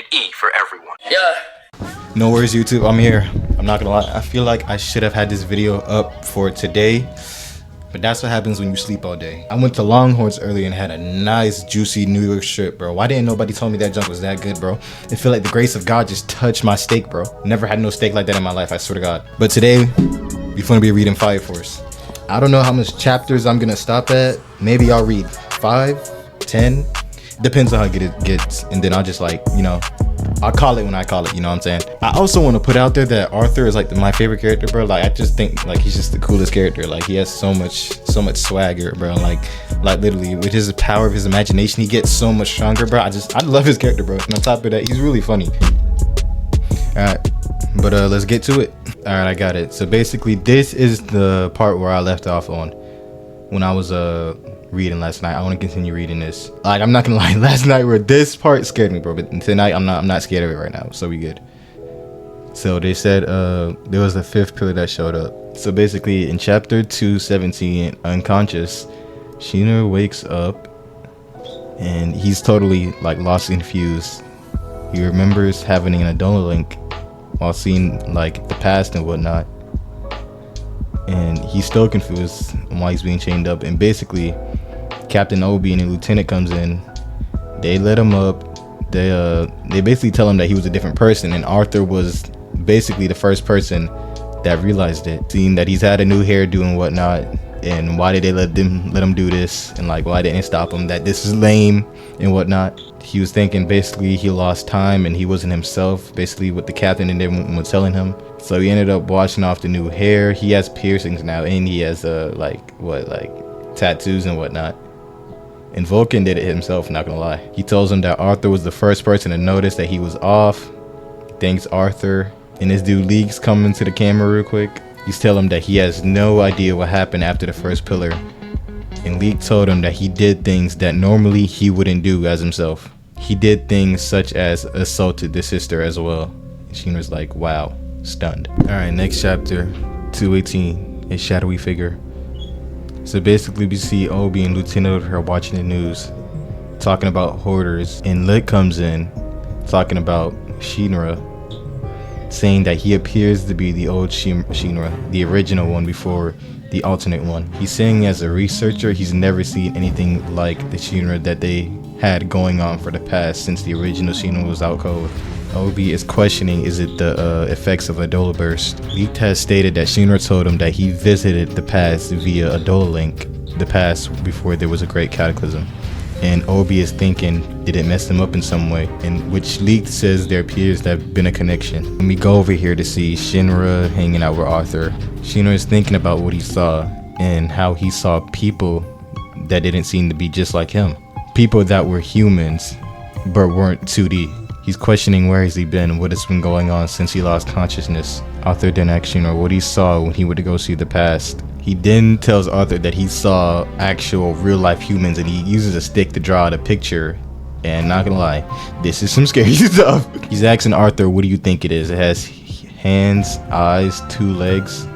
rated E for everyone. Yeah. No worries, YouTube. I'm here. I'm not gonna lie. I feel like I should have had this video up for today, but that's what happens when you sleep all day. I went to Longhorns earlier and had a nice, juicy New York strip, bro. Why didn't nobody tell me that junk was that good, bro? It feel like the grace of God just touched my steak, bro. Never had no steak like that in my life, I swear to God. But today, we're gonna be reading Fire Force. I don't know how much chapters I'm gonna stop at. Maybe I'll read 5, 10. Depends on how good it gets. And then I'll just like, you know, I'll call it when I call it, you know what I'm saying? I also want to put out there that Arthur is like my favorite character, bro. Like I just think like he's just the coolest character. Like he has so much swagger, bro. Like literally with his power of his imagination, he gets so much stronger, bro. I love his character, bro. And on top of that, he's really funny. Alright, but let's get to it. Alright, I got it. So basically this is the part where I left off on when I was reading last night. I want to continue reading this. Like I'm not gonna lie, last night where this part scared me, bro, but tonight I'm not scared of it right now, so we good. So they said there was a 5th pillar that showed up. So basically in chapter 217, unconscious, SHINRA wakes up and he's totally like lost and confused. He remembers having an Adola link while seeing like the past and whatnot, and he's still confused on why he's being chained up. And basically Captain Obi and the lieutenant comes in, they let him up, they basically tell him that he was a different person, and Arthur was basically the first person that realized it, seeing that he's had a new hairdo and whatnot. And why did they let him do this, and like why didn't they stop him, that this is lame and whatnot. He was thinking basically he lost time and he wasn't himself, basically what the captain and everyone was telling him. So he ended up washing off the new hair. He has piercings now, and he has like tattoos and whatnot. And Vulcan did it himself, not gonna lie. He tells him that Arthur was the first person to notice that he was off. Thanks Arthur. And this dude League's coming to the camera real quick. He's telling him that he has no idea what happened after the 1st pillar. And League told him that he did things that normally he wouldn't do as himself. He did things such as assaulted the sister as well. And SHINRA's like, wow, stunned. Alright, next chapter, 218, a shadowy figure. So basically we see Obi and Lieutenant over here watching the news, talking about hoarders, and Lit comes in, talking about SHINRA, saying that he appears to be the old SHINRA, the original one before the alternate one. He's saying as a researcher, he's never seen anything like the SHINRA that they had going on for the past since the original SHINRA was out cold. Obi is questioning, is it the effects of Adola burst? Leaked has stated that SHINRA told him that he visited the past via Adola link, the past before there was a great cataclysm. And Obi is thinking, did it mess him up in some way? And which Leaked says there appears to have been a connection. And we go over here to see SHINRA hanging out with Arthur. SHINRA is thinking about what he saw and how he saw people that didn't seem to be just like him. People that were humans but weren't 2D. He's questioning where has he been, what has been going on since he lost consciousness. Arthur then asks SHINRA what he saw when he went to go see the past. He then tells Arthur that he saw actual real life humans, and he uses a stick to draw out a picture. And not gonna lie, this is some scary stuff. He's asking Arthur, what do you think it is? It has hands, eyes, 2 legs,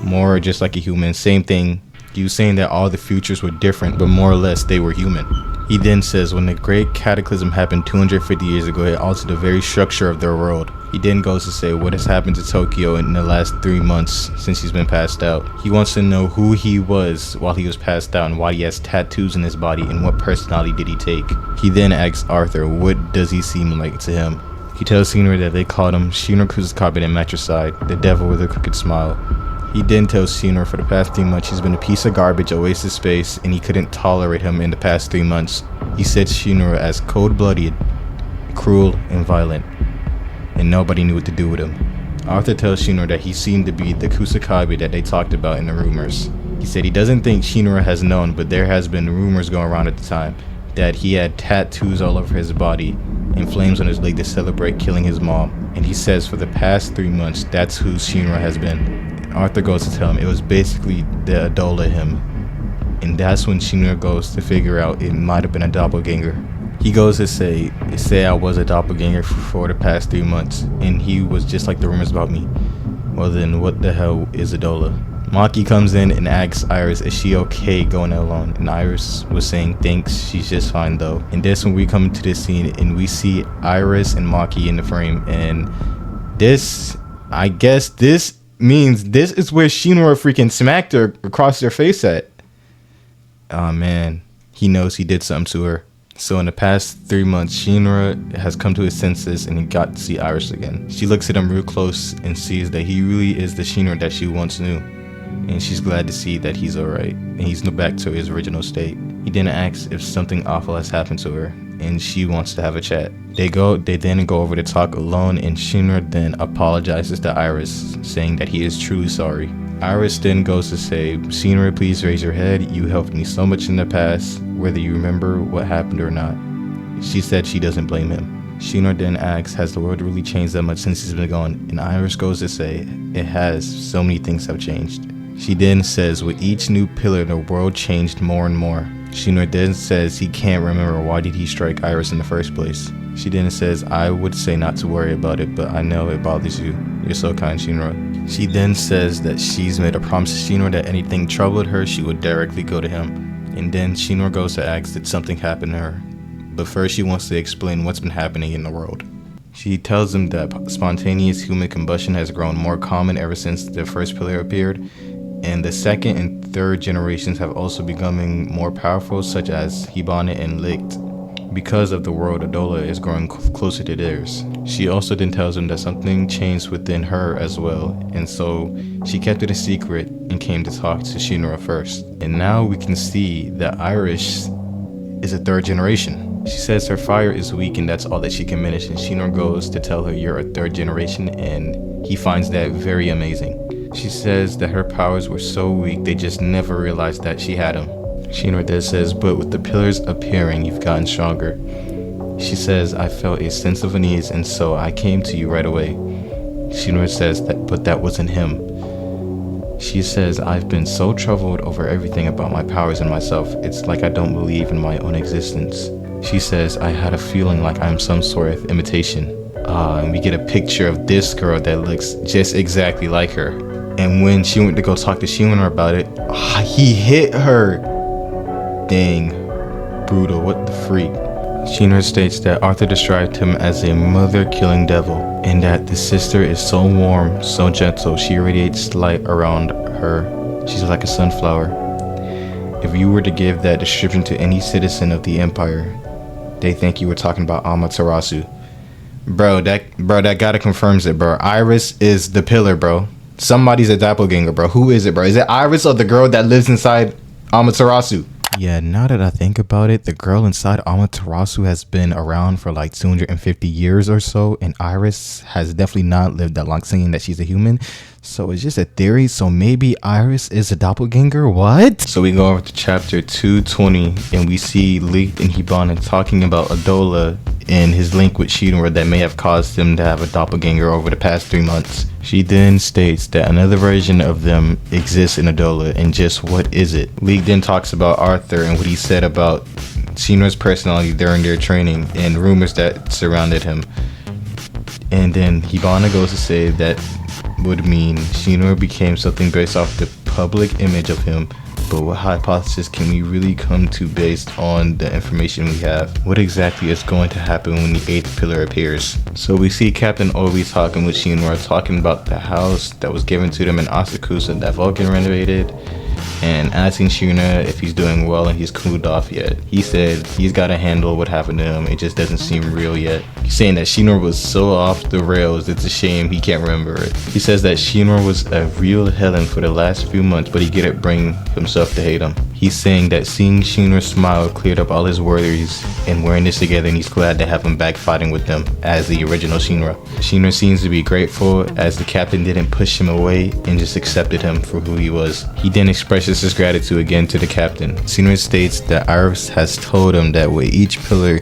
more just like a human. Same thing. He was saying that all the futures were different, but more or less they were human. He then says when the great cataclysm happened 250 years ago, it altered the very structure of their world. He then goes to say what has happened to Tokyo in the last 3 months since he's been passed out. He wants to know who he was while he was passed out and why he has tattoos in his body and what personality did he take. He then asks Arthur what does he seem like to him. He tells SHINRA that they called him SHINRA Kusakabe and Matricide, the devil with a crooked smile. He then tells SHINRA for the past 3 months he's been a piece of garbage, a waste of space, and he couldn't tolerate him in the past 3 months. He said SHINRA as cold-blooded, cruel, and violent, and nobody knew what to do with him. Arthur tells SHINRA that he seemed to be the Kusakabe that they talked about in the rumors. He said he doesn't think SHINRA has known, but there has been rumors going around at the time that he had tattoos all over his body and flames on his leg to celebrate killing his mom. And he says for the past 3 months that's who SHINRA has been. Arthur goes to tell him it was basically the Adola him, and that's when SHINRA goes to figure out it might have been a doppelganger. He goes to say I was a doppelganger for the past 3 months, and he was just like the rumors about me. Well then, what the hell is Adola? Maki comes in and asks Iris, is she okay going alone? And Iris was saying thanks, she's just fine though. And that's when we come to this scene and we see Iris and Maki in the frame. And this, I guess this means this is where Shinra freaking smacked her across their face at. Oh man, he knows he did something to her. So in the past 3 months, Shinra has come to his senses and he got to see Iris again. She looks at him real close and sees that he really is the Shinra that she once knew. And she's glad to see that he's alright and he's back to his original state. He then asks if something awful has happened to her and she wants to have a chat. They then go over to talk alone and Shinra then apologizes to Iris, saying that he is truly sorry. Iris then goes to say, Shinra, please raise your head. You helped me so much in the past, whether you remember what happened or not. She said she doesn't blame him. Shinra then asks, has the world really changed that much since he's been gone? And Iris goes to say, it has. So many things have changed. She then says, with each new pillar, the world changed more and more. Shinra then says he can't remember why did he strike Iris in the first place. She then says, I would say not to worry about it, but I know it bothers you. You're so kind, Shinra. She then says that she's made a promise to Shinra that anything troubled her, she would directly go to him. And then Shinra goes to ask did something happen to her. But first she wants to explain what's been happening in the world. She tells him that spontaneous human combustion has grown more common ever since the first pillar appeared, and the second and third generations have also becoming more powerful, such as Hibana and Licht. Because of the world, Adola is growing closer to theirs. She also then tells him that something changed within her as well, and so she kept it a secret and came to talk to Shinra first. And now we can see that Iris is a third generation. She says her fire is weak and that's all that she can manage, and Shinra goes to tell her you're a third generation, and he finds that very amazing. She says that her powers were so weak they just never realized that she had them. Shinra then says, but with the pillars appearing, you've gotten stronger. She says, I felt a sense of unease and so I came to you right away. Shinra says that, but that wasn't him. She says, I've been so troubled over everything about my powers and myself. It's like I don't believe in my own existence. She says, I had a feeling like I'm some sort of imitation. And we get a picture of this girl that looks just exactly like her. And when she went to go talk to Shinra about it, he hit her. Dang, brutal, what the freak. Shinra states that Arthur described him as a mother-killing devil, and that the sister is so warm, so gentle, she radiates light around her. She's like a sunflower. If you were to give that description to any citizen of the Empire, they think you were talking about Amaterasu. Bro, that gotta confirms it, bro. Iris is the pillar, bro. Somebody's a doppelganger, bro. Who is it, bro? Is it Iris or the girl that lives inside Amaterasu? Yeah, now that I think about it, the girl inside Amaterasu has been around for like 250 years or so, and Iris has definitely not lived that long, saying that she's a human. So it's just a theory, so maybe Iris is a doppelganger? What? So we go over to chapter 220, and we see Licht and Hibana talking about Adola and his link with Shinra that may have caused him to have a doppelganger over the past 3 months. She then states that another version of them exists in Adola, and just what is it? Licht then talks about Arthur and what he said about Shinra's personality during their training and rumors that surrounded him. And then Hibana goes to say that would mean Shinra became something based off the public image of him. But what hypothesis can we really come to based on the information we have? What exactly is going to happen when the 8th pillar appears? So we see Captain Obi talking with Shinra, talking about the house that was given to them in Asakusa that Vulcan renovated, and asking Shinra if he's doing well and he's cooled off yet. He said he's got to handle what happened to him, it just doesn't seem real yet. He's saying that Shinra was so off the rails, it's a shame he can't remember it. He says that Shinra was a real Helen for the last few months, but he couldn't bring himself to hate him. He's saying that seeing Shinra smile cleared up all his worries, and we're in this together, and he's glad to have him back fighting with them as the original Shinra. Shinra seems to be grateful as the captain didn't push him away and just accepted him for who he was. He then expresses his gratitude again to the captain. Shinra states that Iris has told him that with each pillar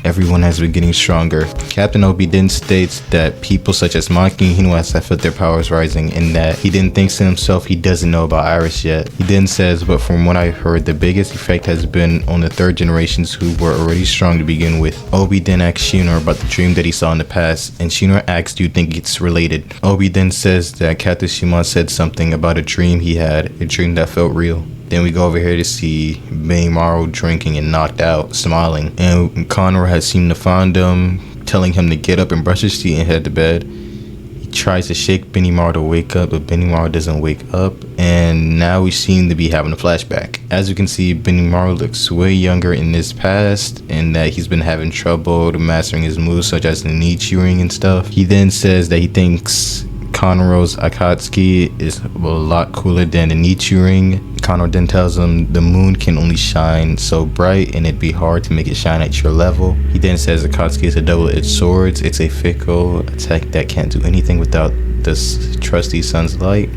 everyone has been getting stronger. Captain Obi then states that people such as Monkey and Hinuas have felt their powers rising, and that he then thinks to himself he doesn't know about Iris yet. He then says, but from what I heard, the biggest effect has been on the third generations who were already strong to begin with. Obi then asks SHINRA about the dream that he saw in the past, and SHINRA asks, do you think it's related? Obi then says that Captain Shimon said something about a dream he had, a dream that felt real. Then we go over here to see Benimaru drinking and knocked out, smiling. And Conor has seemed to find him, telling him to get up and brush his teeth and head to bed. He tries to shake Benimaru to wake up, but Benimaru doesn't wake up. And now we seem to be having a flashback. As you can see, Benimaru looks way younger in this past, and that he's been having trouble mastering his moves, such as the Nietzsche ring and stuff. He then says that he thinks Kono's Akatsuki is a lot cooler than the Nietzsche ring. Kono then tells him the moon can only shine so bright and it'd be hard to make it shine at your level. He then says Akatsuki is a double-edged sword. It's a fickle attack that can't do anything without this trusty sun's light,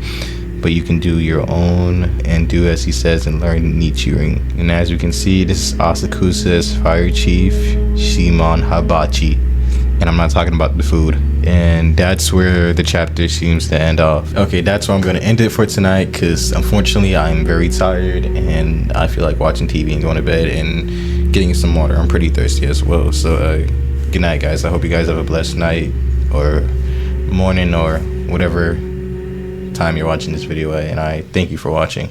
but you can do your own and do as he says and learn Nietzsche ring. And as you can see, this is Asakusa's Fire Chief Shimon Habachi. And I'm not talking about the food. And that's where the chapter seems to end off. Okay, that's where I'm going to end it for tonight, because unfortunately I'm very tired and I feel like watching TV and going to bed and getting some water. I'm pretty thirsty as well. So good night, guys. I hope you guys have a blessed night or morning or whatever time you're watching this video at, and I thank you for watching.